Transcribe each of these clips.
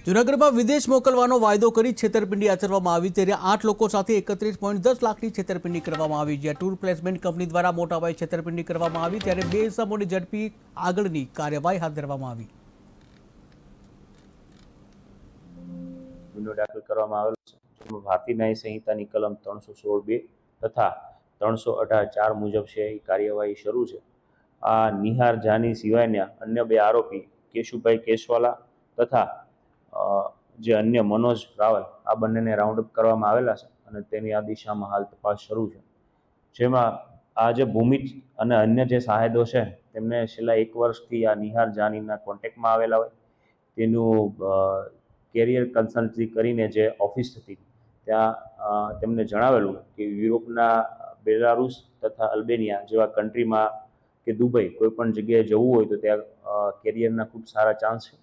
જૂનાગઢમાં વિદેશ મોકલવાનો વાયદો કરી છેતરપિંડી આચરવામાં આવી ત્યારે 8 લોકો સાથે 31.10 લાખની છેતરપિંડી કરવામાં આવી। જ્યાં ટૂર પ્લેસમેન્ટ કંપની દ્વારા મોટા પાયે છેતરપિંડી કરવામાં આવી ત્યારે 2 ઇસમોને ઝડપી આગળની કાર્યવાહી હાથ ધરવામાં આવી। ગુનો દાખલ કરવામાં આવેલો છે, જેમાં ભારતીય ન્યાય સંહિતાની કલમ 316(2) તથા 318(4) મુજબ છે એ કાર્યવાહી શરૂ છે। આ નિહાર જાની સિવાયના અન્ય 2 આરોપી કેશુભાઈ કેશવાલા તથા જે અન્ય મનોજ રાવલ આ બંનેને રાઉન્ડ અપ કરવામાં આવેલા છે અને તેની આ દિશામાં હાલ તપાસ શરૂ છે। જેમાં આ જે ભૂમિજ અને અન્ય જે સાહેદો છે તેમને છેલ્લા 1 વર્ષથી આ નિહાર જાનીના કોન્ટેક્ટમાં આવેલા હોય તેનું કેરિયર કન્સલ્ટન્સી કરીને જે ઓફિસ હતી ત્યાં તેમને જણાવેલું કે યુરોપના બેલારુસ તથા અલ્બેનિયા જેવા કન્ટ્રીમાં કે દુબઈ કોઈ પણ જગ્યાએ જવું હોય તો ત્યાં કેરિયરના ખૂબ સારા ચાન્સ છે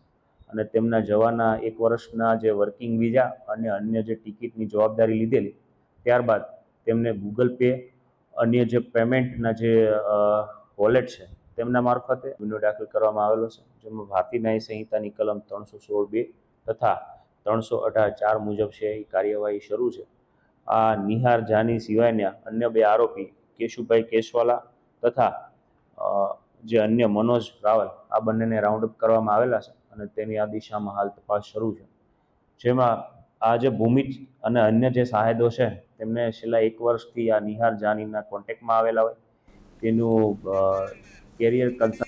અને તેમના જવાના 1 વર્ષના જે વર્કિંગ વિઝા અને અન્ય જે ટિકિટની જવાબદારી લીધેલી। ત્યારબાદ તેમને ગૂગલ પે અન્ય જે પેમેન્ટના જે વોલેટ છે તેમના મારફતે ગુનો દાખલ કરવામાં આવેલો છે, જેમાં ભારતીય ન્યાય સંહિતાની કલમ 316(2) તથા 318(4) મુજબ છે એ કાર્યવાહી શરૂ છે। આ નિહાર જાની સિવાયના અન્ય 2 આરોપી કેશુભાઈ કેશવાલા તથા જે અન્ય મનોજ રાવલ આ બંનેને રાઉન્ડ અપ કરવામાં આવેલા છે અને તેની આ દિશામાં હાલ તપાસ શરૂ છે। જેમાં આ જે ભૂમિજ અને અન્ય જે સાહેદો છે તેમને છેલ્લા 1 વર્ષથી આ નિહાર જાનીના કોન્ટેક્ટમાં આવેલા હોય તેનું કેરિયર કન્સલ્ટ